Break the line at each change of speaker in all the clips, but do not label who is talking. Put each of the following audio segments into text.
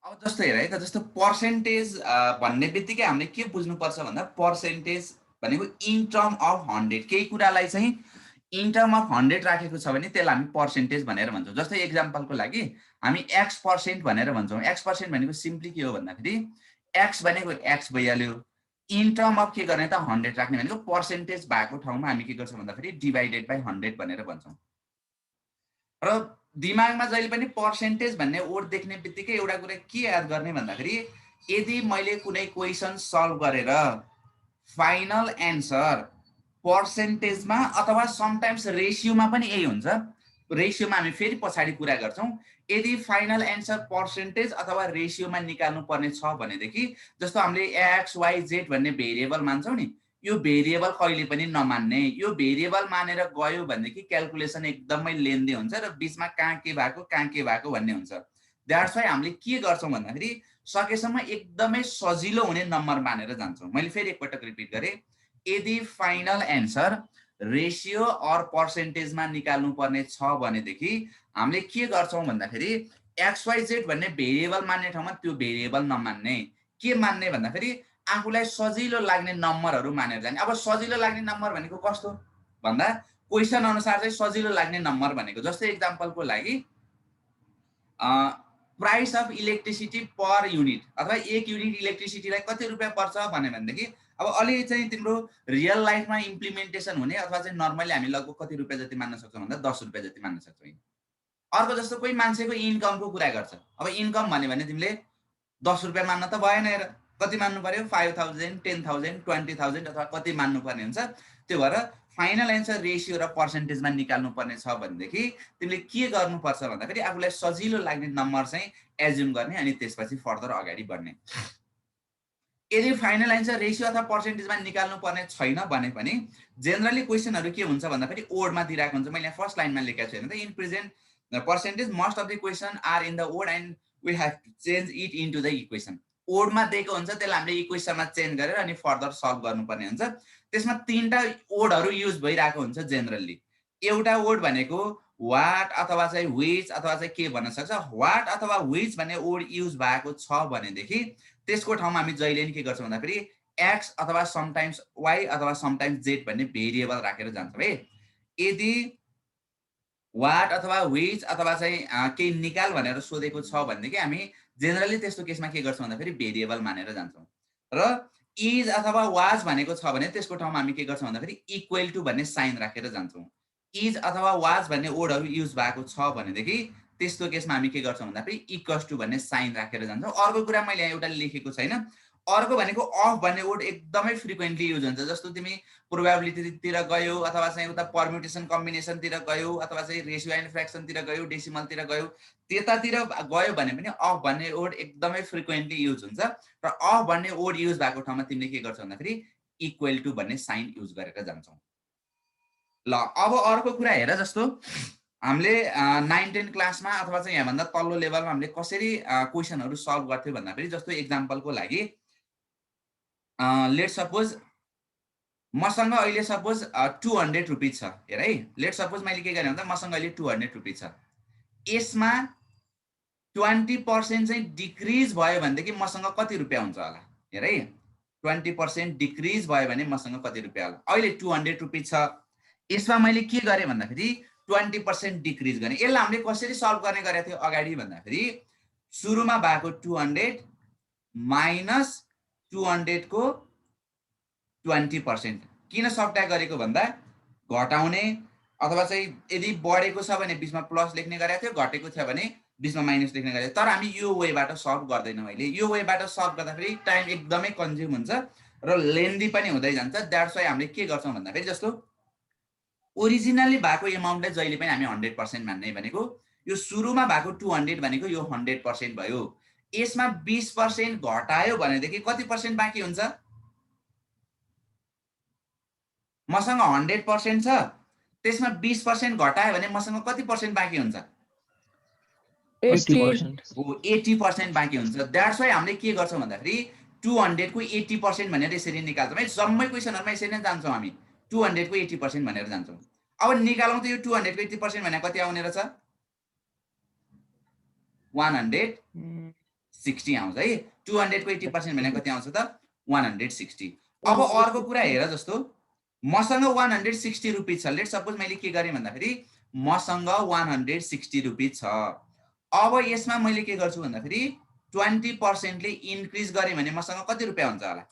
अब जस्तो हेर है त, जस्तो पर्सेन्टेज भन्ने बित्तिकै हामीले के बुझ्नुपर्छ भन्दा पर्सेन्टेज भनेको इन टर्म अफ 100 केही कुरालाई चाहिँ इन टर्म अफ 100 राखेको छ भने त्यसलाई हामी पर्सेन्टेज भनेर भन्छौँ। जस्तै एक्जाम्पलको लागि हामी X% भनेर भन्छौँ। X% भनेको सिम्पली के हो भन्दाखेरि एक्स भनेको एक्स भइहाल्यो, इन टर्म अफ के गर्ने त 100 राख्ने भनेको पर्सेन्टेज भएको ठाउँमा हामी के गर्छौँ भन्दाखेरि डिभाइडेड बाई 100 भनेर भन्छौँ। र दिमागमा जहिले पनि पर्सेन्टेज भन्ने वर्ड देख्ने बित्तिकै एउटा कुरा के याद गर्ने भन्दाखेरि यदि मैले कुनै क्वेसन सल्भ गरेर फाइनल एन्सर पर्सेन्टेजमा अथवा समटाइम्स रेसियोमा पनि यही हुन्छ, रेसियोमा हामी फेरि पछाडि कुरा गर्छौँ, यदि फाइनल एन्सर पर्सेन्टेज अथवा रेसियोमा निकाल्नु पर्ने छ भनेदेखि जस्तो हामीले एक्स वाई जेड भन्ने भेरिएबल मान्छौँ नि, यो भेरिएबल कहिले पनि नमान्ने। यो भेरिएबल मानेर गयो भनेदेखि क्याल्कुलेसन एकदमै लेन्दी हुन्छ र बिचमा कहाँ के भएको भन्ने हुन्छ। द्याट्स वाइ हामीले के गर्छौँ भन्दाखेरि सकेसम्म एकदमै सजिलो हुने नम्बर मानेर जान्छौँ। मैले फेरि एकपटक रिपिट गरेँ, यदि फाइनल एन्सर रेसियो अर पर्सेन्टेजमा निकाल्नु पर्ने छ भनेदेखि हामीले के गर्छौँ भन्दाखेरि XYZ भन्ने भेरिएबल मान्ने ठाउँमा त्यो भेरिएबल नमान्ने, के मान्ने भन्दाखेरि आफूलाई सजिलो लाग्ने नम्बरहरू मानेर जाने। अब सजिलो लाग्ने नम्बर भनेको कस्तो भन्दा क्वेसन अनुसार चाहिँ सजिलो लाग्ने नम्बर भनेको जस्तै एक्जाम्पलको लागि price of electricity per unit अथवा एक युनिट इलेक्ट्रिसिटीलाई कति रुपियाँ पर्छ भन्यो भनेदेखि अब अलि चाहिँ तिम्रो रियल लाइफमा इम्प्लिमेन्टेसन हुने अथवा चाहिँ नर्मली हामी लगभग कति रुपियाँ जति मान्न सक्छौँ भन्दा 10 रुपियाँ जति मान्न सक्छौँ। अर्को जस्तो कोही मान्छेको इन्कमको कुरा गर्छ, अब इन्कम भन्यो भने तिमीले 10 रुपियाँ मान्न त भएन, हेर कति मान्नु पर्यो, 5000 10,000 20,000 अथवा कति मान्नु पर्ने हुन्छ। त्यो भएर फाइनल एन्सर रेसियो र पर्सेन्टेजमा निकाल्नु पर्ने छ भनेदेखि तिमीले के गर्नुपर्छ भन्दाखेरि आफूलाई सजिलो लाग्ने नम्बर चाहिँ एज्युम गर्ने अनि त्यसपछि फर्दर अगाडि बढ्ने। यदि फाइनल एन्सर रेसियो अथवा पर्सेन्टेजमा निकाल्नु पर्ने छैन भने पनि जेनरली क्वेसनहरू के हुन्छ भन्दाखेरि ओडमा दिइरहेको हुन्छ। मैले यहाँ फर्स्ट लाइनमा लेखेको छु हेर्नु त, in present percentage most of the question are in the odd and we have to change it into the equation. ओडमा दिएको हुन्छ त्यसलाई हामीले इक्वेसनमा चेन्ज गरेर अनि फर्दर सल्भ गर्नुपर्ने हुन्छ। त्यसमा 3टा ओडहरू युज भइरहेको हुन्छ जेनरली। एउटा ओड भनेको वाट अथवा चाहिँ विच अथवा चाहिँ के भन्न सक्छ, वाट अथवा विच भन्ने ओड युज भएको छ भनेदेखि त्यसको ठाउँमा हामी जहिले नि के गर्छौँ भन्दाखेरि एक्स अथवा समटाइम्स वाई अथवा समटाइम्स जेड भन्ने भेरिएबल राखेर जान्छौँ है। यदि वाट अथवा विच अथवा चाहिँ केही निकाल भनेर सोधेको छ भनेदेखि हामी जेनरली त्यस्तो केसमा के गर्छौँ भन्दाखेरि भेरिएबल मानेर जान्छौँ। र इज अथवा वाज भनेको छ भने त्यसको ठाउँमा हामी के गर्छौँ भन्दाखेरि इक्वल टु भन्ने साइन राखेर जान्छौँ। इज अथवा वाज भन्ने ओडहरू युज भएको छ भनेदेखि त्यस्तो केसमा हामी के गर्छौँ भन्दाखेरि इक्वल्स टु भन्ने साइन राखेर जान्छौँ। अर्को कुरा मैले यहाँ एउटा लेखेको छैन, अर्को भनेको अफ भन्ने वर्ड एकदमै फ्रिक्वेन्टली युज हुन्छ। जस्तो तिमी प्रोबेबिलिटीतिर गयो अथवा चाहिँ उता पर्म्युटेसन कम्बिनेसनतिर गयो अथवा चाहिँ रेसियो एन्ड फ्र्याक्सनतिर गयो, डेसिमलतिर गयो, त्यतातिर गयो भने पनि अफ भन्ने वर्ड एकदमै फ्रिक्वेन्टली युज हुन्छ। र अफ भन्ने वर्ड युज भएको ठाउँमा तिमीले के गर्छौ भन्दाखेरि इक्वल टु भन्ने साइन युज गरेर जान्छौ। ल अब अर्को कुरा हेर, जस्तो हामीले 9-10 क्लासमा अथवा चाहिँ यहाँभन्दा तल्लो लेभलमा हामीले कसरी क्वेसनहरू सल्भ गर्थ्यौँ भन्दाखेरि जस्तो एक्जाम्पलको लागि लेट सपोज मसँग अहिले सपोज 200 रुपिस छ। हेर है, लेट सपोज मैले के गरेँ भन्दा मसँग अहिले 200 रुपिस छ, यसमा 20% चाहिँ डिक्रिज भयो भनेदेखि मसँग कति रुपियाँ हुन्छ होला। हेर है, 20% डिक्रिज भयो भने मसँग कति रुपियाँ होला। अहिले 200 रुपिस छ, यसमा मैले के गरेँ भन्दाखेरि 20% डिक्रिज गर्ने। यसलाई हामीले कसरी सल्भ गर्ने गरेको थियो अगाडि भन्दाखेरि सुरुमा भएको 200 माइनस 200 को 20%। किन सब्ट्र्याक्ट गरेको भन्दा घटाउने अथवा चाहिँ यदि बढेको छ भने बिचमा प्लस लेख्ने गरेको थियो, घटेको थियो भने बिचमा माइनस लेख्ने गरेको थियो। तर हामी यो वेबाट सल्भ गर्दैनौँ। अहिले यो वेबाट सल्भ गर्दाखेरि टाइम एकदमै कन्ज्युम हुन्छ र लेन्दी पनि हुँदै जान्छ। द्याट्स वाइ हामीले के गर्छौँ भन्दाखेरि जस्तो ओरिजिनली भएको एमाउन्टलाई जहिले पनि हामी 100% मान्ने भनेको यो सुरुमा भएको 200 भनेको यो 100% भयो। यसमा 20% घटायो भनेदेखि कति पर्सेन्ट बाँकी हुन्छ? मसँग 100% छ, त्यसमा 20% घटायो भने मसँग कति पर्सेन्ट बाँकी हुन्छ? 80% बाँकी हुन्छ। द्याट्स वाइ हामीले के गर्छौँ भन्दाखेरि 200 को 80% भनेर यसरी निकाल्छौँ है। जम्मै क्वेसनहरुमा यसरी नै जान्छौँ हामी, 200 को 80% भनेर जान्छौँ। अब निकालौँ त यो 200 को 80% भने कति आउने रहेछ? 60 आउँछ है। 200 को 80% भने कति आउँछ त 160। अब अर्को कुरा हेर जस्तो मसँग 160 रुपैयाँ छ। लेट सपोज मैले के गरेँ भन्दाखेरि मसँग 160 रुपैयाँ छ। अब यसमा मैले के गर्छु भन्दाखेरि 20% ले इन्क्रिज गरेँ भने मसँग कति रुपैयाँ हुन्छ होला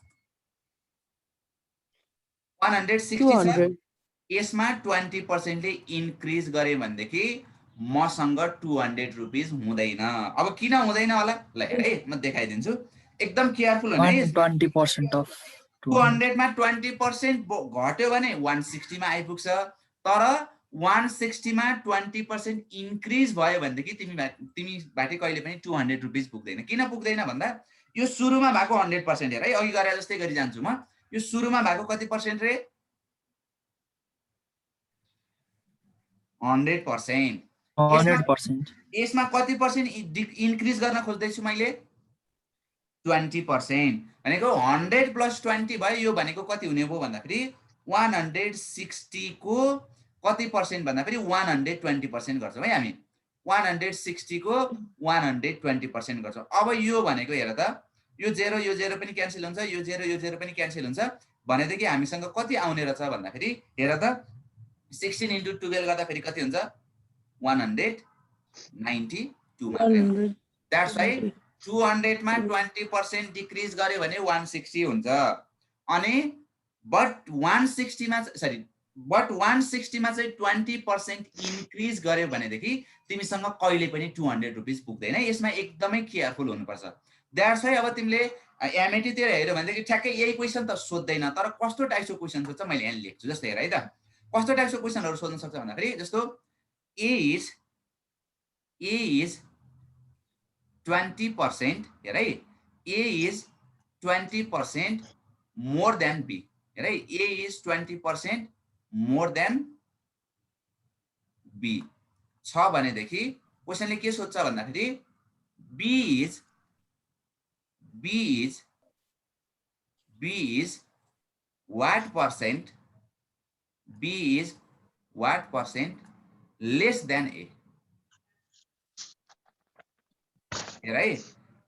160 छ। यसमा 20% ले इन्क्रिज गरे भनेदेखि मसँग 200 रुपैयाँ हुँदैन। अब किन हुँदैन होला ल हेर है म देखाइदिन्छु एकदम केयरफुल हुनु है।
20% अफ
200 मा 20% घट्यो भने 160 मा आइपुग्छ। तर 160 मा 20% इन्क्रिज भयो भनेदेखि तिमी बाटे कहिले पनि 200 रुपैयाँ पुग्दैन। किन पुग्दैन भन्दा यो सुरुमा भएको 100% हेर है अघि गरे जस्तै गरी जान्छु म। यो सुरुमा भएको कति पर्सेन्ट रे 100%।
100%।
यसमा कति पर्सेन्ट इन्क्रिज गर्न खोज्दैछु मैले 20% भनेको 100 + 20 भयो। यो भनेको कति हुने भयो भन्दाखेरि 160 को कति पर्सेन्ट भन्दाखेरि 120% गर्छौँ है हामी। 160 को 120% गर्छौँ। अब यो भनेको हेर त यो 0 पनि क्यान्सल हुन्छ, यो 0 पनि क्यान्सल हुन्छ भनेदेखि हामीसँग कति आउने रहेछ भन्दाखेरि हेर त 16 × 12 गर्दाखेरि कति हुन्छ 192 मात्रै हुन्छ। द्याट्स वाइ 200 मा 20% डिक्रिज गर्यो भने 160 हुन्छ। अनि बट 160 मा चाहिँ 20% इन्क्रिज गर्यो भनेदेखि तिमीसँग कहिले पनि 200 रुपैयाँ पुग्दैन। यसमा एकदमै केयरफुल हुनुपर्छ। द्याट्स वाइ अब तिमीले एमएटी तिर हेर्यो भनेदेखि ठ्याक्कै यही क्वेसन त सोध्दैन, तर कस्तो टाइपको क्वेसन सोध्छ मैले यहाँ लेख्छु। जस्तो हेर है त कस्तो टाइपको क्वेसनहरु सोध्न सक्छ भन्दाखेरि जस्तो ए इज 20% हेर है A is 20% more than B. हेर है A is 20% more than B छ भनेदेखि क्वेसनले के सोध्छ भन्दाखेरि B is what percent B is what percent less than A. हेर है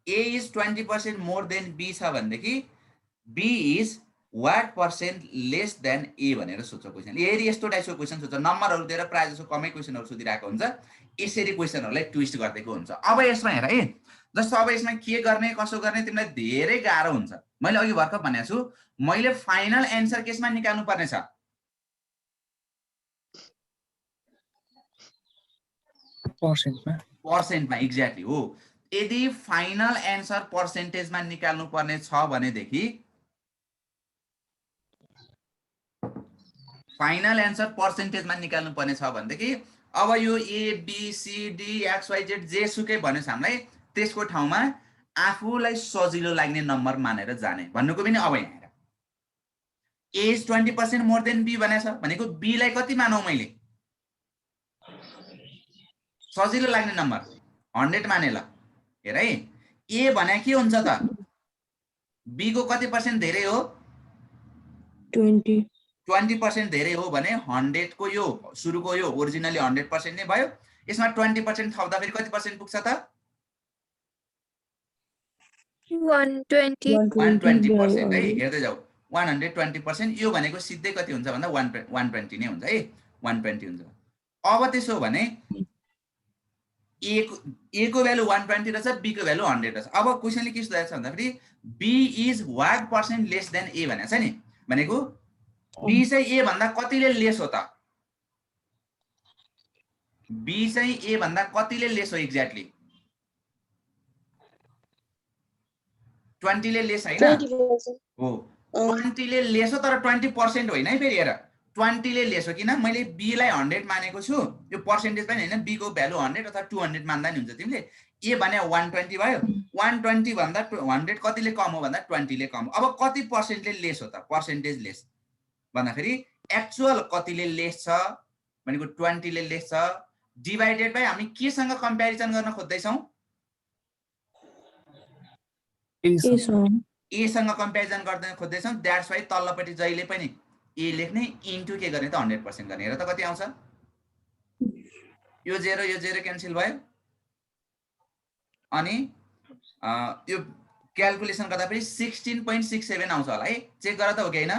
A is 20% more than B छ भनेदेखि B is what percent less than A भनेर सोध्छ क्वेसन। यदि यस्तो टाइपको क्वेसन सोध्छ नम्बरहरु दिएर प्राय जसो कमै क्वेसनहरु सोधिरहेको हुन्छ, यसरी क्वेसनहरुलाई ट्विस्ट गर्दैको हुन्छ। अब यसमा हेर है जस्तो अब यसमा के गर्ने कसो गर्ने तिमीलाई धेरै गाह्रो हुन्छ। मैले अघि भर्खर भनेको छु मैले फाइनल एन्सर केसमा निकाल्नु पर्ने छ पर्सेन्टमा। एक्ज्याक्टली हो। यदि फाइनल एन्सर पर्सेन्टेजमा निकाल्नु पर्ने छ भनेदेखि फाइनल एन्सर पर्सेन्टेजमा निकाल्नु पर्ने छ भनेदेखि अब यो A B C D X Y Z जे सुकै भन्योस् हामीलाई त्यसको ठाउँमा आफूलाई सजिलो लाग्ने नम्बर मानेर जाने भन्नुको पनि अब यहाँ ए इज 20% मोर देन बी भनेछ भनेको बी लाई कति मानौ मैले सजिलो लाग्ने नम्बर 100 माने ल। हेर है ए भने के हुन्छ त बी को कति पर्सेन्ट धेरै हो 20% धेरै हो भने 100 को यो सुरुको यो ओरिजिनली 100% नै भयो। यसमा 20% थप्दा फेरि कति पर्सेन्ट पुग्छ त 120% है। हेर्दै जाऊ 120% यो भनेको सिधै कति हुन्छ भन्दा 120 नै हुन्छ है 120 हुन्छ। अब त्यसो भने ए को भ्यालु 120 रहेछ बी को भ्यालु 100 रहेछ। अब क्वेसनले के सोधेको छ भन्दाखेरि B is what percent less than A भनेको छ नि भनेको बी चाहिँ ए भन्दा कतिले लेस हो त बी चाहिँ ए भन्दा कतिले लेस हो एक्ज्याक्टली 20 ले लेस हैन हो 20 ले लेस हो तर 20% होइन है। फेरि हेर 20 ले लेस हो किन मैले बी लाई 100 मानेको छु यो पर्सेन्टेज पनि हैन बी को भ्यालु 100 अथवा 200 मान्दा नि हुन्छ तिमीले। ए भने 120 भयो 120 भन्दा 100 कतिले कम हो भन्दा 20 ले कम। अब कति पर्सेन्टले लेस हो त पर्सेन्टेज लेस भन्दाखेरि एक्चुअल कतिले लेस छ भनेको 20 ले लेस छ डिवाइडेड बाइ हामी केसँग कम्प्यारिजन गर्न खोज्दै छौं ए सँग कम्प्यारिजन गर्न खोज्दै छौं। द्याट्स वाइ तल्लोपट्टि जहिले पनि ए लेख्ने इन्टु के गर्ने त 100% गर्ने। हेर त कति आउँछ यो 0 क्यान्सल भयो अनि यो क्याल्कुलेसन गर्दा पनि 16.67 आउँछ होला है, चेक गर त हो कि हैन?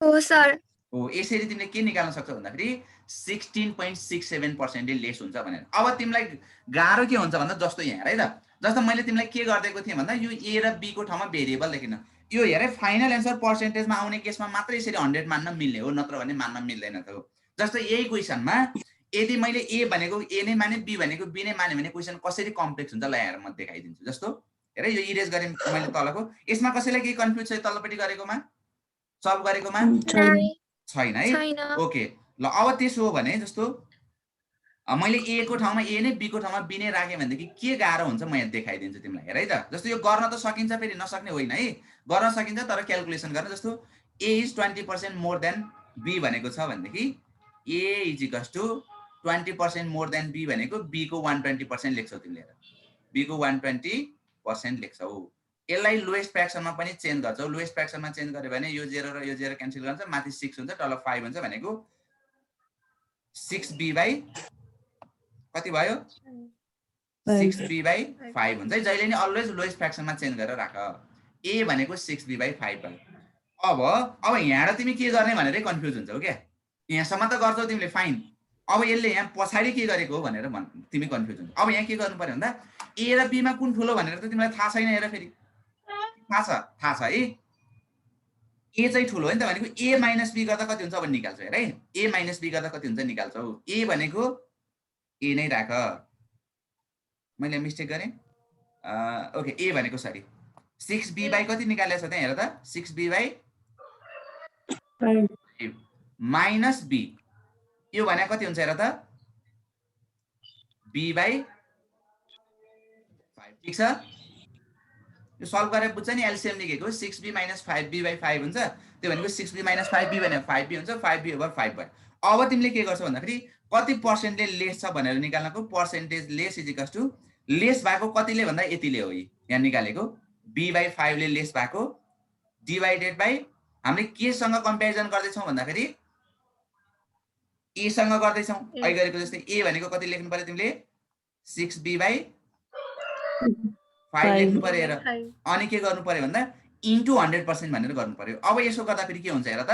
हो सर।
हो, यसरी तिमीले के निकाल्न सक्छौ भन्दाखेरि 16.67% लेस हुन्छ भनेर। अब तिमीलाई गाह्रो के हुन्छ भन्दा जस्तो यहाँ हेर है त, जस्तो मैले तिमीलाई के गरिदिएको थिएँ भन्दा यो ए र बी को ठाउँमा भेरिएबल लेखिन, यो हेर फाइनल एन्सर पर्सेन्टेजमा आउने केसमा मात्र यसरी 100 मान्न मिल्ने हो, नत्र भने मान्न मिल्दैन त हो। जस्तो यही क्वेसनमा यदि मैले ए भनेको ए नै माने बी भनेको बी नै माने भने क्वेसन कसरी कम्प्लेक्स हुन्छ ल हेर म देखाइदिन्छु। जस्तो हेर यो इरेज गरेँ मैले तलको, यसमा कसैलाई केही कन्फ्युज छ तल्लोपट्टि गरेकोमा, सल्भ गरेकोमा? छैन है, ओके ल। अब त्यसो हो भने जस्तो मैले ए को ठाउँमा ए नै बी को ठाउँमा बी नै राखेँ भनेदेखि के गाह्रो हुन्छ म यहाँ देखाइदिन्छु तिमीलाई, हेर है त। जस्तो यो गर्न त सकिन्छ, फेरि नसक्ने होइन है, गर्न सकिन्छ तर क्याल्कुलेसन गर्न। जस्तो A is 20% more than B भनेको छ भनेदेखि A is equals to 20% more than B भनेको बी को 120% लेख्छौ तिमीले, बी को 120% लेख्छौ। यसलाई लोएस्ट फ्र्याक्सनमा पनि चेन्ज गर्छौ, लोएस्ट फ्र्याक्सनमा चेन्ज गर्यो भने यो 0 र यो 0 क्यान्सल गर्छ, माथि 6 हुन्छ, तल 5 हुन्छ भनेको 6b बाइ कति भयो, 6b बाइ 5 हुन्छ है। जहिले नि अलवेज लोएस्ट फ्र्याक्सनमा चेन्ज गरेर राख। ए भनेको 6b बाइ 5 भयो। अब यहाँ तिमी के गर्ने भनेर कन्फ्युज हुन्छौ क्या, यहाँसम्म त गर्छौ तिमीले फाइन, अब यसले यहाँ पछाडि के गरेको हो भनेर तिमी कन्फ्युज हुन्छ। अब यहाँ के गर्नु पर्यो भन्दा ए र बी मा कुन ठुलो भनेर त तिमीलाई थाहा छैन, हेर फेरि थाहा छ है, ए चाहिँ ठुलो हो नि त, भनेको ए माइनस बी गर्दा कति हुन्छ अब निकाल्छौ, हेर है, ए माइनस बी गर्दा कति हुन्छ निकाल्छौ। ए भनेको ए नै राख, मैले मिस्टेक गरेँ, ओके ए भनेको सरी 6b बाई कति निकालेछ त्यहाँ हेर त, 6b बाई 5 माइनस बी, यो भने कति हुन्छ हेर त, b बाई 5, ठिक छ। यो सल्भ गरेर बुझ्छ नि, एलसिएम लेखेको 6b माइनस 5b बाई 5 हुन्छ, त्यो भनेको 6b माइनस 5b भनेको 5b हुन्छ, 5b ओभर 5 भयो। अब तिमीले के गर्छौ भन्दाखेरि कति पर्सेन्टले लेस छ भनेर निकाल्नको, percentage less is equals to less भएको कतिले भन्दा यतिले हो, यहाँ निकालेको b बाई 5 ले लेस भएको डिभाइडेड बाई हामीले केसँग कम्पेरिजन गर्दैछौँ भन्दाखेरि ए सँग गर्दैछौँ, अहिले गरेको जस्तै ए भनेको कति लेख्नु पर्यो तिमीले 6b बाई 5 लेख्नु पर्यो हेर, अनि के गर्नु पर्यो भन्दा इन्टु 100% भनेर गर्नु पर्यो। अब यसो गर्दा फेरि के हुन्छ हेर त,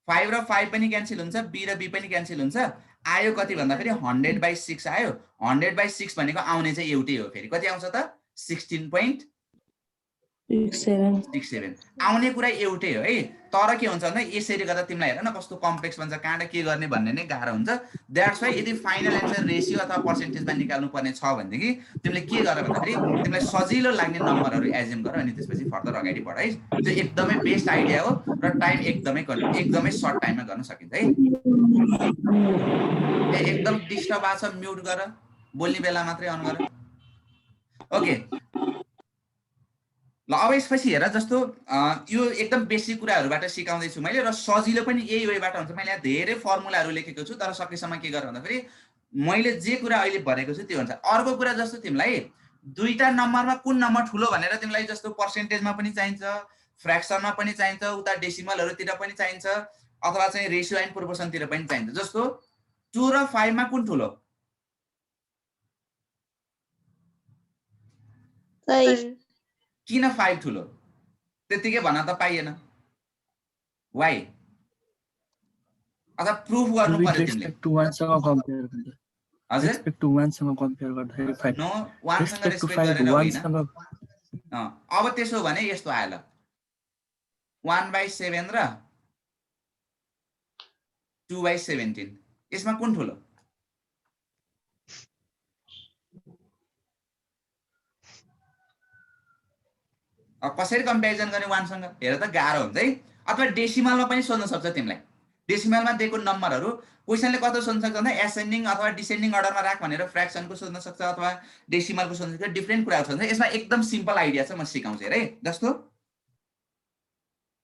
5 र 5 पनि क्यान्सल हुन्छ, b र b पनि क्यान्सल हुन्छ, आयो कति भन्दा फेरि 100/6 आयो। 100/6 भनेको आउने चाहिँ एउटै हो, फेरि कति आउँछ त 16.67 आउने कुरा एउटै हो है। तर के हुन्छ भन्दा यसरी गर्दा तिमीलाई हेर न कस्तो कम्प्लेक्स बन्छ, कहाँबाट के गर्ने भन्ने नै गाह्रो हुन्छ। द्याट्स वाइ यदि फाइनल एन्सर रेसियो अथवा पर्सेन्टेजमा निकाल्नु पर्ने छ भनेदेखि तिमीले के गर भन्दाखेरि तिमीलाई सजिलो लाग्ने नम्बरहरू एज्युम गर अनि त्यसपछि फर्दर अगाडि बढ है। त्यो एकदमै बेस्ट आइडिया हो र टाइम एकदमै सर्ट टाइममा गर्न सकिन्छ है। एकदम डिस्टर्ब आछ म्युट गर, बोल्ने बेला मात्रै अन गर। ओके ल, अब यसपछि हेर, जस्तो यो एकदम बेसिक कुराहरूबाट सिकाउँदैछु मैले र सजिलो पनि यही वेबाट हुन्छ। मैले यहाँ धेरै फर्मुलाहरू लेखेको छु, तर सकेसम्म के गर भन्दाखेरि मैले जे कुरा अहिले भनेको छु त्यो हुन्छ। अर्को कुरा जस्तो तिमीलाई दुईटा नम्बरमा कुन नम्बर ठुलो भनेर तिमीलाई जस्तो पर्सेन्टेजमा पनि चाहिन्छ, फ्र्याक्सनमा पनि चाहिन्छ, उता डेसिमलहरूतिर पनि चाहिन्छ, अथवा चाहिँ रेसियो एन्ड प्रोपोर्सनतिर पनि चाहिन्छ। जस्तो 2 र 5 मा कुन ठुलो, किन 5 ठुलो त्यतिकै भन्न त पाइएन, वाइ? अथवा प्रुफ गर्नु पर्यो तिमीले। हजुर
रेस्पेक्ट टु 1 सँग कम्पेयर गर्दाखेरि 5
नो 1 सँग रेस्पेक्ट गरेर होइन। अब त्यसो भने यस्तो आयो ल, 1/7 र 2/17 यसमा कुन ठुलो? कसरी कम्पेरिजन गर्ने 1 सँग हेर त, गाह्रो हुन्छ है। अथवा डेसिमलमा पनि सोध्न सक्छ तिमीलाई, डेसिमलमा दिएको नम्बरहरू क्वेसनले कस्तो सोध्न सक्छ भन्दा एसेन्डिङ अथवा डिसेन्डिङ अर्डरमा राख भनेर फ्र्याक्सनको सोध्न सक्छ अथवा डेसिमलको सोध्न सक्छ, डिफ्रेन्ट कुराहरू सोध्छ। यसमा एकदम सिम्पल आइडिया छ, म सिकाउँछु हेर है। जस्तो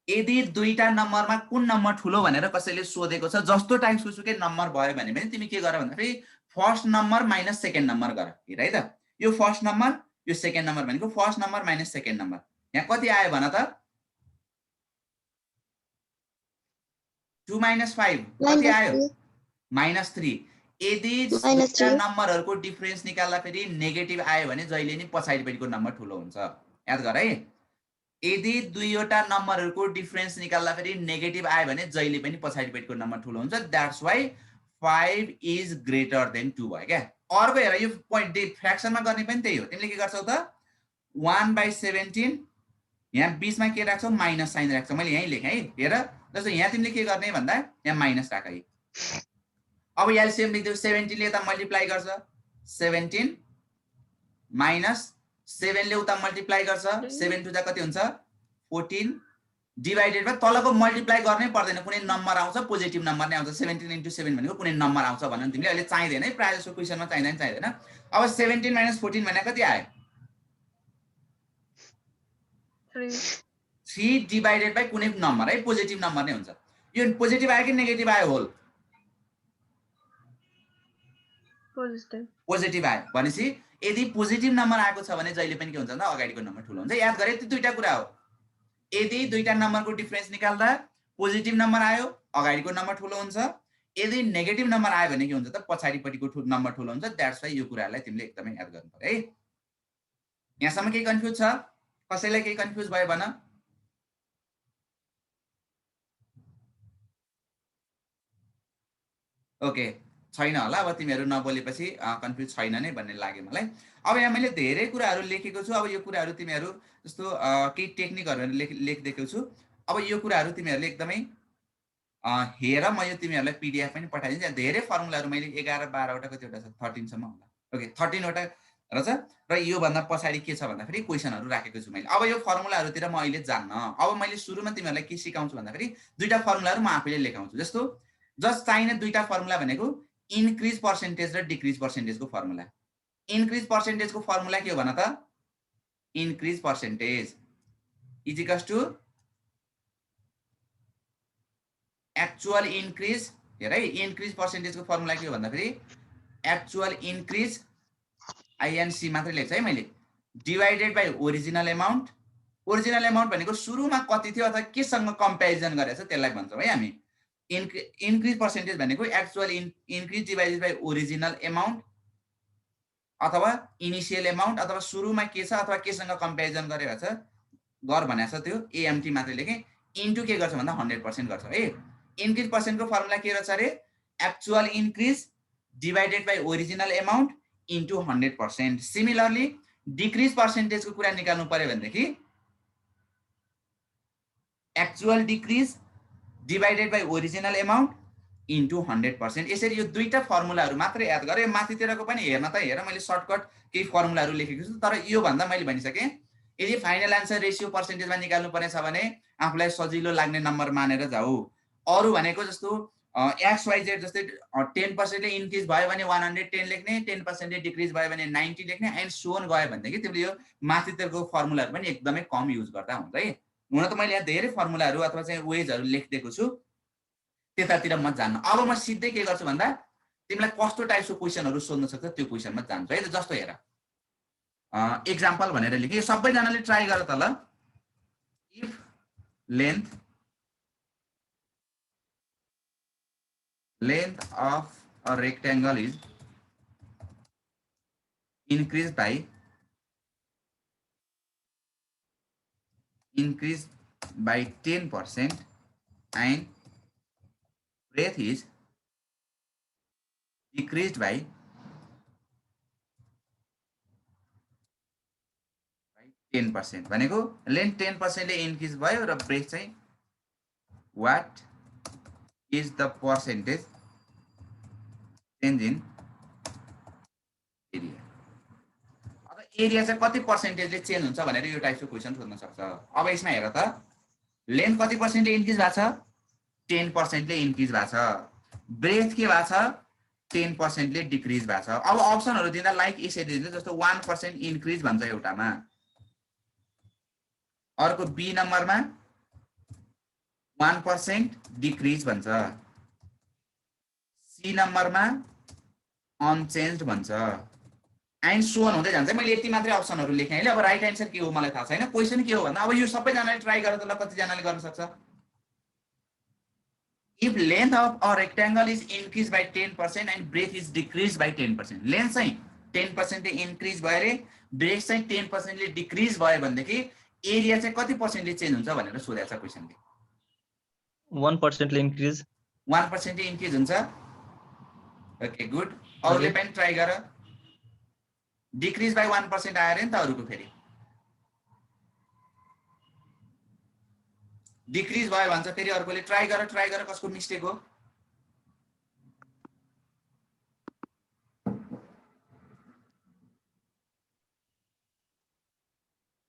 यदि दुईटा नम्बरमा कुन नम्बर ठुलो भनेर कसैले सोधेको छ, जस्तो टाइप्सको सुकै नम्बर भयो भने पनि तिमी के गर भन्दाखेरि first number minus second number गर, हेर है त। यो फर्स्ट नम्बर, यो सेकेन्ड नम्बर भनेको first number minus second number, यहाँ कति आयो भन त, 2 - 5 कति आयो, -3। यदि
-3
दुईटा नम्बरहरुको डिफरेन्स निकाल्दा फेरि नेगेटिभ आयो भने जहिले नि पछाडिपट्टिको नम्बर ठुलो हुन्छ। याद गर है। यदि दुईवटा नम्बरहरुको डिफरेन्स निकाल्दा फेरि नेगेटिभ आयो भने जहिले पनि पछाडिपट्टिको नम्बर ठुलो हुन्छ। That's why 5 is greater than 2 भयो क्या। अर्को हेर यो पोइन्ट फ्र्याक्सनमा गर्ने पनि त्यही हो। तिमीले के गर्छौ त 1/17 यहाँ बीचमा के राख्छौ माइनस साइन राख्छौ। मैले यही लेखे है। हेर जस्तो यहाँ तिमीले के गर्ने भन्दा यहाँ माइनस राख है। अब एलसीएम लेख्दियौ 17 ले यता मल्टिप्लाई गर्छ 17 माइनस 7 ले उता मल्टिप्लाई गर्छ 7 टु जा कति हुन्छ 14 डिवाइडेड बाइ तलको मल्टिप्लाई गर्नै पर्दैन कुनै नम्बर आउँछ पोजिटिभ नम्बर नै आउँछ 17 into 7 भनेको कुनै नम्बर आउँछ भन्नु तिमीले अहिले चाहिदैन है प्राय जसो क्वेशनमा चाहिदैन। अब 17 - 14 भने कति आयो 3 डिवाइडेड बाइ कुनै नम्बर है पोजिटिभ नम्बर नै हुन्छ। यो पोजिटिभ आयो कि नेगेटिभ आयो होल पोजिटिभ आयो भनेपछि यदि पोजिटिभ नम्बर आएको छ भने जहिले पनि के हुन्छ भन्दा अगाडिको नम्बर ठुलो हुन्छ। याद गरे त्यो दुईटा कुरा हो। यदि दुईटा नम्बरको डिफरेन्स निकाल्दा पोजिटिभ नम्बर आयो अगाडिको नम्बर ठुलो हुन्छ। यदि नेगेटिभ नम्बर आयो भने के हुन्छ त पछाडिपट्टिको नम्बर ठुलो हुन्छ। द्याट्स व्हाई यो कुरालाई तिमीले एकदमै याद गर्नु पर्यो है। यहाँसम्म केही कन्फ्युज छ कसैलाई केही कन्फ्युज भयो भन। ओके छैन होला। अब तिमीहरू नबोलेपछि कन्फ्युज छैन नै भन्ने लाग्यो मलाई। अब यहाँ मैले धेरै कुराहरू लेखेको छु। अब यो कुराहरू तिमीहरू जस्तो केही टेक्निकहरू लेखिदिएको छु। अब यो कुराहरू तिमीहरूले एकदमै हेर म यो तिमीहरूलाई पीडीएफ पनि पठाइदिन्छु। यहाँ धेरै फर्मुलाहरू मैले 11-12 वटा कतिवटा छ 13 सम्म होला। ओके 13 वटा रहेछ र यो भन्दा पछाडी के छ भन्दाखेरि क्वेशनहरू राखेको छु मैले। अब यो फर्मुलाहरूतिर म अहिले जान्न। अब मैले सुरुमा तिमीहरूलाई के सिकाउँछु भन्दाखेरि दुईटा फर्मुलाहरू म आफैले लेखाउँछु। जस्तो जस्ट चाहिने दुईटा फर्मुला भनेको इन्क्रिज पर्सेन्टेज र डिक्रिज पर्सेन्टेजको फर्मुला। इन्क्रिज पर्सेन्टेजको फर्मुला के हो भन त increase percentage is equals to actual increase. हेर है इन्क्रिज पर्सेन्टेजको फर्मुला के हो भन्दाखेरि एक्चुअल इन्क्रिज आइएनसी मात्रै लेख्छ है मैले divided by original amount. Original amount भनेको सुरुमा कति थियो अथवा केसँग कम्पेरिजन गरेछ त्यसलाई भन्छौँ है हामी। इन्क्रिज पर्सेन्टेज भनेको actual increase divided by original amount अथवा इनिशियल एमाउन्ट अथवा सुरुमा के छ अथवा केसँग कम्पेरिजन गरेर छ गर भनेको छ त्यो एएमटी मात्रै लेखेँ इन्टु के गर्छ भन्दा 100% गर्छ है। इन्क्रिज पर्सेन्टको फर्मुला के रहेछ अरे actual increase divided by original amount into 100%। Similarly decrease पर्सेन्टेजको कुरा निकाल्नु पर्यो भनेदेखि actual decrease divided by original amount into 100%। यसरी यो दुईटा फर्मुलाहरू मात्रै याद गरे। माथितिरको पनि हेर्न त हेर मैले सर्टकट केही फर्मुलाहरू लेखेको छु तर यो भन्दा मैले भनिसकेँ यदि फाइनल आन्सर रेसियो पर्सेन्टेजमा निकाल्नु पर्ने छ भने आफूलाई सजिलो लाग्ने नम्बर मानेर जाऊ। अरु भनेको जस्तो XYZ जस्तै 10% ले इन्क्रिज भयो भने 110 लेख्ने 10% ले डिक्रिज भयो भने 90 लेख्ने एन्ड सो अन गयो भनेदेखि तिमीले यो माथितिरको फर्मुलाहरू पनि एकदमै कम युज गर्दा हुन्छ है। हुन त मैले यहाँ धेरै फर्मुलाहरू अथवा चाहिँ वेजहरू लेखिदिएको छु त्यतातिर म जान्न। अब म सिधै के गर्छु भन्दा तिमीलाई कस्तो टाइपको क्वेशनहरू सोध्न सक्छ त्यो क्वेशनमा जान्छु है। जस्तो हेर एक्जाम्पल भनेर लेखेँ सबैजनाले ट्राई गर त ल। If length of a rectangle is increased by 10% and breadth is decreased by 10% भनेको लेन्थ 10% ले इन्क्रिज भयो र ब्रेथ चाहिँ what is the percentage change in area। अब एरिया चाहिँ कति पर्सेन्टेजले चेन्ज हुन्छ भनेर यो टाइपको क्वेशन सोध्न सक्छ। अब यसमा हेर त लेन्थ कति पर्सेन्टले इन्क्रिज भएको छ 10% ले इन्क्रिज भएको छ। ब्रेथ के भएको छ 10% ले डिक्रिज भएको छ। अब अप्सनहरु दिँदा लाइक यसरी दिन्छ जस्तो 1% इन्क्रिज भन्छ एउटामा अर्को बी नम्बरमा 1% डिक्रिज भन्छ सी नम्बरमा अनचेन्ज्ड भन्छ एन्ड सो अन हुँदै जान्छ। मैले यति मात्रै अप्सनहरु लेखेँ हैन। अब राइट आन्सर के हो मलाई थाहा छैन। क्वेशन के हो भन्दा अब यो सबैजनाले ट्राई गरेर त ल कति जनाले गर्न सक्छ If length of a rectangle is increased by 10% and breadth is decreased by 10%, length चाहिँ 10% ले increase भयो रे, breadth चाहिँ 10% ले decrease भयो भनेदेखि एरिया चाहिँ कति पर्सेन्टले चेन्ज हुन्छ भनेर सोधेको छ क्वेशनले।
1% ले increase
1% ले increase हुन्छ। ओके गुड, अरूले पनि ट्राई गर। डिक्रिज बाइ 1% आयो रे नि त अरूको, फेरि डिक्रिज भयो भन्छ, फेरि अर्कोले ट्राई गर कसको मिस्टेक हो।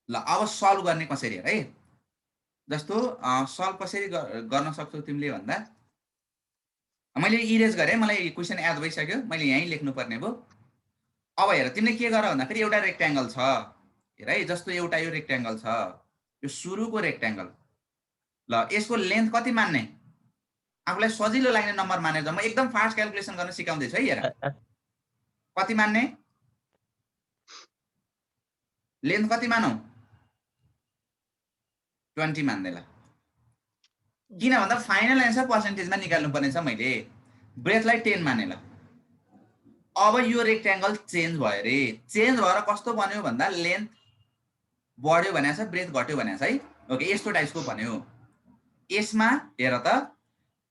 ल अब सल्भ गर्ने कसरी है, जस्तो सल्भ कसरी गर्न सक्छौ तिमीले भन्दा मैले इरेज गरेँ, मलाई क्वेशन याद भइसक्यो, मैले यहीँ लेख्नु पर्ने भयो। अब हेर तिमीले के गर भन्दा फेरि एउटा रेक्ट्याङ्गल छ हेर है, जस्तो एउटा यो रेक्ट्याङ्गल छ, यो सुरुको रेक्ट्याङ्गल। ल यसको लेन्थ कति मान्ने, आफूलाई सजिलो लाग्ने नम्बर मानेर म एकदम फास्ट क्याल्कुलेसन गर्न सिकाउँदैछु है। हेर कति मान्ने, लेन्थ कति मानौ, 20 मान्दै। ल किन भन्दा फाइनल एन्सर पर्सेन्टेजमा निकाल्नु पर्ने छ मैले। ब्रेथलाई 10 माने। ल अब यो रेक्ट्याङ्गल चेन्ज भयो रे, चेन्ज भएर कस्तो बन्यो भन्दा लेन्थ बढ्यो भनेको छ, ब्रेथ घट्यो भनेको छ है। ओके यस्तो टाइपको भन्यो। यसमा हेर त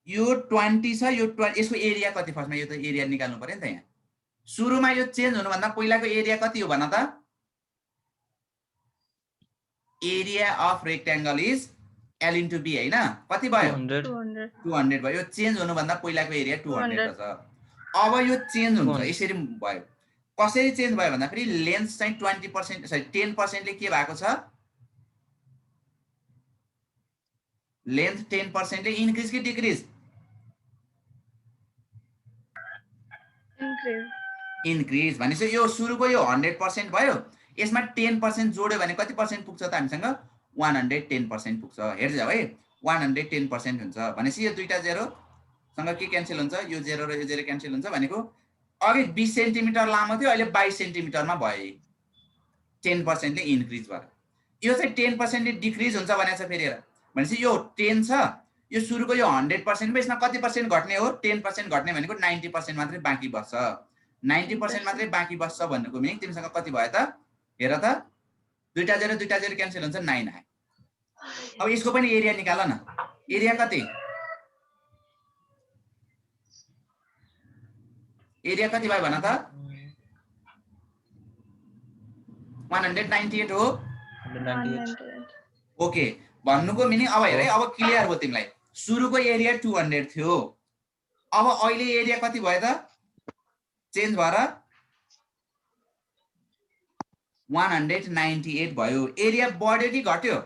यो 20 छ, यो 20, यसको एरिया कति, फर्स्टमा यो त एरिया निकाल्नु पर्यो नि त। यहाँ सुरुमा यो चेन्ज हुनुभन्दा पहिलाको एरिया कति हो भन त, area of rectangle is L into B हैन, कति भयो 200 भयो। चेन्ज हुनुभन्दा पहिलाको एरिया 200 छ। अब यो चेन्ज हुन्छ यसरी भयो। कसरी चेन्ज भयो भन्दा फेरि लेन्थ चाहिँ 20% सरी 10% ले के भएको छ, लेन्थ 10% ले इन्क्रिज कि डिक्रिज, इन्क्रिज। भनेपछि यो सुरुको यो 100% भयो, यसमा 10% जोड्यो भने कति पर्सेन्ट पुग्छ त हामीसँग, 110% पुग्छ। हेर्दै जाऊ है, 110% हुन्छ। भनेपछि यो दुईटा जेरो सँग के क्यान्सल हुन्छ, यो जेरो र यो जेरो क्यान्सल हुन्छ। भनेको अघि 20 सेन्टिमिटर लामो थियो, अहिले 22 सेन्टिमिटरमा भयो, 10% ले इन्क्रिज भयो। यो चाहिँ 10% ले डिक्रिज हुन्छ भनेको छ। फेरि हेर भनेपछि यो 10 छ, यो सुरुको यो 100% यसमा कति पर्सेन्ट घट्ने हो, 10% घट्ने भनेको 90% मात्रै बाँकी बस्छ। 90% मात्रै बाँकी बस्छ भन्नुको मिनिङ तिमीसँग कति भयो त, हेर त दुईटा जेरो क्यान्सल हुन्छ, 9 आयो। अब यसको पनि एरिया निकाल न, एरिया कति, एरिया कति भयो भन त, 198 हो।
198
ओके भन्नुको मिनिङ अब हेर है, अब क्लियर हो तिमीलाई। सुरुको एरिया 200 थियो, अब अहिले एरिया कति भयो त, चेन्ज भएर 198 भयो। एरिया बढ्यो कि घट्यो,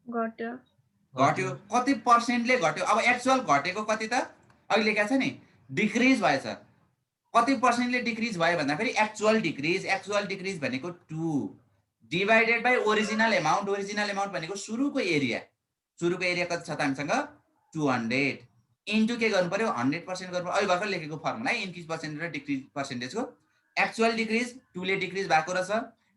घट्यो। कति पर्सेन्टले घट्यो, अब एक्चुअल घटेको कति त, अघि लेखेको छ नि डिक्रिज भएछ। कति पर्सेन्टले डिक्रिज भयो भन्दा फेरि एक्चुअल डिक्रिज भनेको 2 divided by original amount. Original amount भनेको सुरुको एरिया कति छ त हामीसँग 200 इन्टु के गर्नु पर्यो, 100% गर्नु पर्यो। अघि भर्खर लेखेको फर्मुला इन्क्रिज पर्सेन्टेज र डिक्रिज पर्सेन्टेजको। एक्चुअल डिक्रिज 2 ले डिक्रिज भएको रहेछ,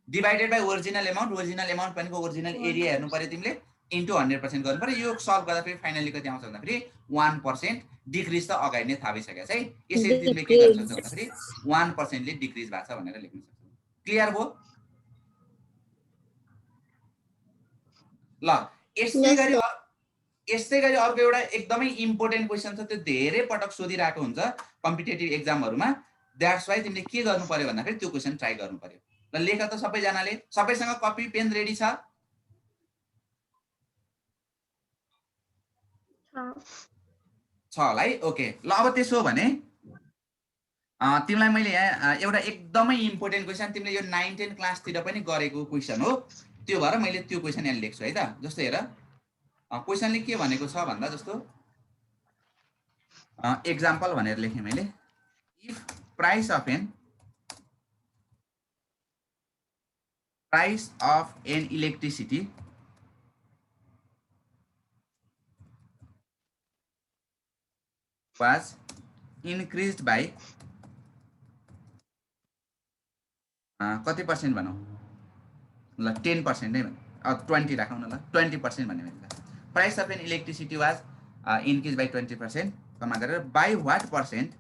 डिवाइडेड बाइ ओरिजिनल एमाउन्ट भनेको ओरिजिनल एरिया हेर्नु पर्यो तिमीले, इन्टु 100% गर्नु पर्यो। यो सल्भ गर्दा फेरि फाइनली कति आउँछ भन्दाखेरि 1% डिक्रिज त अगाडि नै थाहा भइसकेको छ है। यसरी तिमीले के गर्न सक्छौ भन्दाखेरि 1% ले डिक्रिज भएको छ भनेर लेख्न सक्छौ। क्लियर भयो? ल यस्तै गरी अर्को एउटा एकदमै इम्पोर्टेन्ट क्वेशन छ, त्यो धेरै पटक सोधिरहेको हुन्छ कम्पिटेटिभ एक्जामहरुमा। द्याट्स वाइ तिमीले के गर्नु पर्यो भन्दाखेरि त्यो क्वेशन ट्राई गर्नु पर्यो। ल लेख त सबैजनाले, सबैसँग कपी पेन रेडी छ? छ होला है। ओके ल अब त्यसो हो भने तिमीलाई मैले यहाँ एउटा एकदमै इम्पोर्टेन्ट क्वेशन, तिमीले यो 9, 10 क्लासतिर पनि गरेको क्वेशन हो, त्यो भएर मैले त्यो क्वेशन यहाँ लेख्छु है त। जस्तो हेर क्वेशनले के भनेको छ भन्दा, जस्तो एक्जाम्पल भनेर लेखेँ मैले, if price of an electricity was increased by कति पर्सेन्ट भनौँ, ल 10% नै भनौँ, 20 राखौँ न ल, 20% भन्ने मैले price of an electricity was increase by 20%, comma गरेर by what percent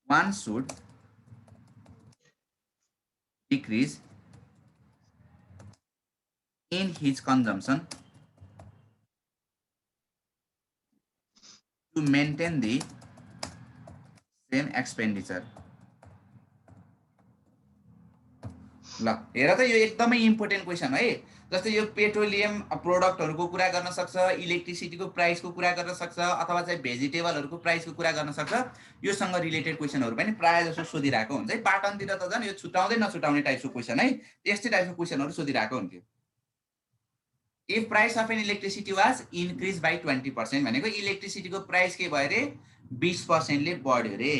one should decrease in his consumption to maintain the same expenditure. ल हेर त यो एकदमै इम्पोर्टेन्ट क्वेसन है। जस्तै यो पेट्रोलियम प्रोडक्टहरुको कुरा गर्न सक्छ, इलेक्ट्रिसिटीको प्राइसको कुरा गर्न सक्छ, अथवा चाहिँ भेजिटेबलहरुको प्राइसको कुरा गर्न सक्छ। योसँग रिलेटेड क्वेसनहरु पनि प्राय जसो सोधिरहेको हुन्छ है। पाटनतिर त झन् यो छुटाउँदै नछुटाउने टाइपको क्वेसन है, त्यस्तै टाइपको क्वेसनहरु सोधिरहेको हुन्थ्यो। If price of an electricity was increase by 20% भनेको इलेक्ट्रिसिटीको प्राइस के भयो रे 20% ले बढ्यो रे।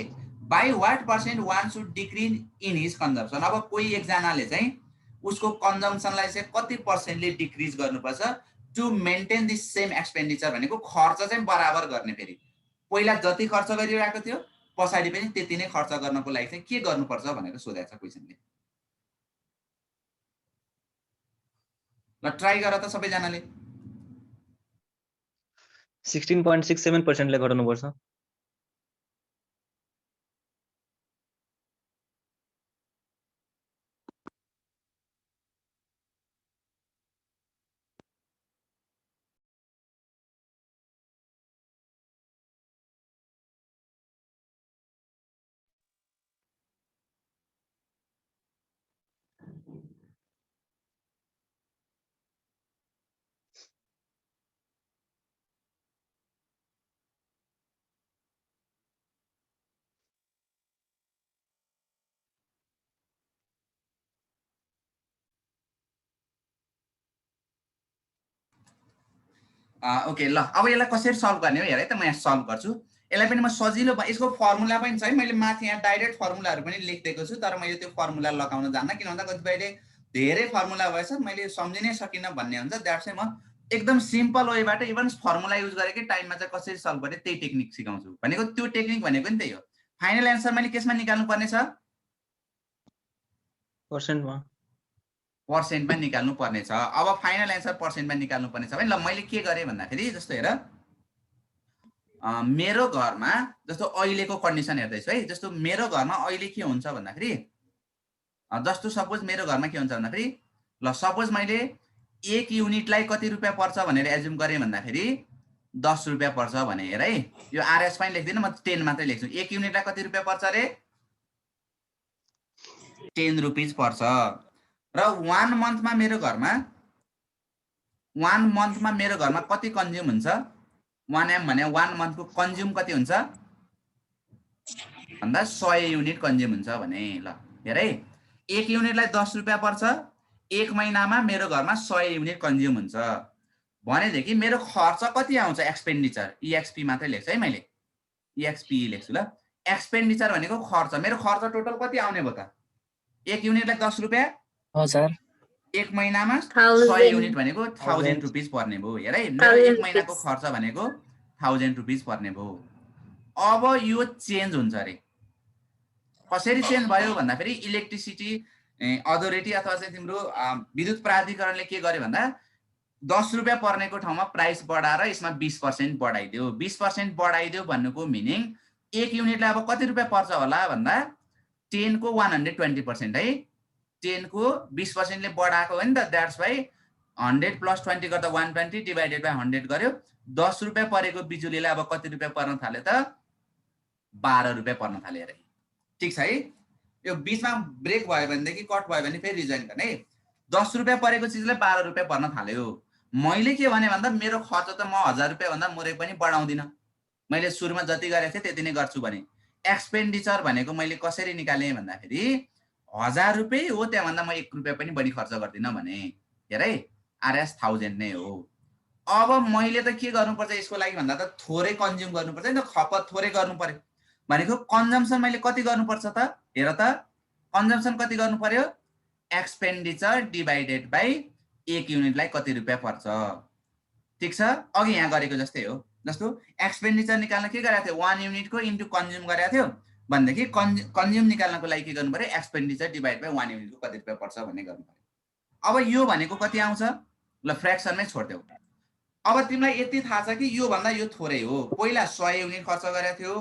By what percent one should decrease in his consumption. अब कोही एकजनाले चाहिँ उसको कन्जम्पसनलाई चाहिँ कति पर्सेन्टले डिक्रिज गर्नुपर्छ to maintain the same expenditure भनेको खर्च चाहिँ बराबर गर्ने। फेरि पहिला जति खर्च गरिरहेको थियो पछाडि पनि त्यति नै खर्च गर्नको लागि चाहिँ के गर्नुपर्छ भनेर सोधेको छ क्वेसनले। ल ट्राई गर त सबैजनाले।
16.67% ले घटाउनुपर्छ।
ओके ल अब यसलाई कसरी सल्भ गर्ने हो हेर है त। म यहाँ सल्भ गर्छु। यसलाई पनि म सजिलो यसको फर्मुला पनि छ है। मैले माथि यहाँ डाइरेक्ट फर्मुलाहरु पनि लेखिदिएको छु, तर मैले त्यो फर्मुला लगाउन जान्न किन भन्दा कतिपयले धेरै फर्मुला भएछ मैले सम्झिनै सकिन भन्ने हुन्छ। द्याट्स चाहिँ म एकदम सिम्पल वेबाट इभन फर्मुला युज गरेकै टाइममा चाहिँ कसरी सल्भ गर्ने त्यही टेक्निक सिकाउँछु। भनेको त्यो टेक्निक भनेको नि त्यही हो। फाइनल एन्सर मैले केसमा निकाल्नु पर्ने छ? पर्सेन्टमा निकाल्नु पर्ने छ। अब फाइनल एन्सर पर्सेन्टमा निकाल्नु पर्ने छ भने ल मैले के गरेँ भन्दाखेरि जस्तो हेर मेरो घरमा जस्तो अहिलेको कन्डिसन हेर्दैछु है। जस्तो मेरो घरमा अहिले के हुन्छ भन्दाखेरि जस्तो सपोज मेरो घरमा के हुन्छ भन्दाखेरि ल सपोज मैले 1 युनिटलाई कति रुपैयाँ पर्छ भनेर एज्युम गरेँ भन्दाखेरि 10 रुपैयाँ पर्छ भने हेर है। यो आरएस पनि लेख्दिन म 10 मात्रै लेख्छु। 1 युनिटलाई कति रुपैयाँ पर्छ रे 10 रुपैयाँ पर्छ। र 1 मन्थमा मेरो घरमा कति कन्ज्युम हुन्छ 1M भने 1 मन्थको कन्ज्युम कति हुन्छ भन्दा 100 युनिट कन्ज्युम हुन्छ भने ल हेर है 1 युनिटलाई 10 रुपैयाँ पर्छ। 1 महिनामा मेरो घरमा 100 युनिट कन्ज्युम हुन्छ भनेदेखि मेरो खर्च कति आउँछ एक्सपेन्डिचर EXP मात्रै लेख्छु है मैले EXP लेख्छु ल। एक्सपेन्डिचर भनेको खर्च। मेरो खर्च टोटल कति आउने भयो त 1 युनिटलाई 10 रुपैयाँ
हजुर
1 महिनामा 100 युनिट भनेको 1000 रुपैयाँ पर्ने भयो। हेर है मेरो 1 महिनाको खर्च भनेको 1000 रुपैयाँ पर्ने भयो। अब यो चेन्ज हुन्छ रे। कसरी चेन्ज भयो भन्दाखेरि इलेक्ट्रिसिटी अथोरिटी अथवा चाहिँ तिम्रो विद्युत प्राधिकरणले के गर्यो भन्दा 10 रुपैयाँ पर्नेको ठाउँमा प्राइस बढाएर यसमा 20% बढाइदियो। 20% बढाइदियो भन्नुको मिनिङ 1 युनिटलाई अब कति रुपैयाँ पर्छ होला भन्दा 10 को 120% है। 10 को 20% ले बढाएको हो नि त। द्याट्स बाइ 100 + 20 गर्दा 120 डिवाइडेड बाइ 100 गर्यो। 10 रुपैयाँ परेको बिजुलीलाई अब कति रुपैयाँ पर्न थाल्यो त 12 रुपैयाँ पर्न थाल्यो रे। ठीक छ है। यो बीचमा ब्रेक भयो भनेदेखि कट भयो भने फेरि रिजोइन गर्ने है। 10 रुपैयाँ परेको चिजलाई 12 रुपैयाँ पर्न थाल्यो। मैले के भने भन्दा मेरो खर्च त म 1000 रुपैयाँ भन्दा मुरै पनि बढाउँदिन। मैले सुरुमा जति गरेको थिएँ त्यति नै गर्छु भने एक्सपेन्डिचर भनेको मैले कसरी निकालेँ भन्दाखेरि 1000 रुपैयाँ हो त्यहाँभन्दा म 1 रुपैयाँ पनि बढी खर्च गर्दिनँ भने हेर है आरएस 1000 नै हो। अब मैले त के गर्नुपर्छ यसको लागि भन्दा त थोरै कन्ज्युम गर्नुपर्छ नि त। खपत थोरै गर्नु पर्यो भनेको कन्जम्पसन मैले कति गर्नुपर्छ त हेर त। कन्जम्पसन कति गर्नु पर्यो एक्सपेन्डिचर डिवाइडेड बाइ 1 युनिटलाई कति रुपैयाँ पर्छ। ठीक छ। अघि यहाँ गरेको जस्तै हो। जस्तो एक्सपेन्डिचर निकाल्न के गरेको थियो 1 युनिटको इन्टु कन्ज्युम गरेको थियो भनेदेखि कन्ज्युम निकाल्नको लागि के गर्नु पर्यो एक्सपेन्डिचर डिभाइड बाइ 1 युनिटको कति रुपियाँ पर्छ भन्ने गर्नु पर्यो। अब यो भनेको कति आउँछ ल फ्र्याक्सनमै छोड्देऊ। अब तिमीलाई यति थाहा छ कि यो भन्दा यो थोरै हो। पहिला 100 युनिट खर्च गरेको थियो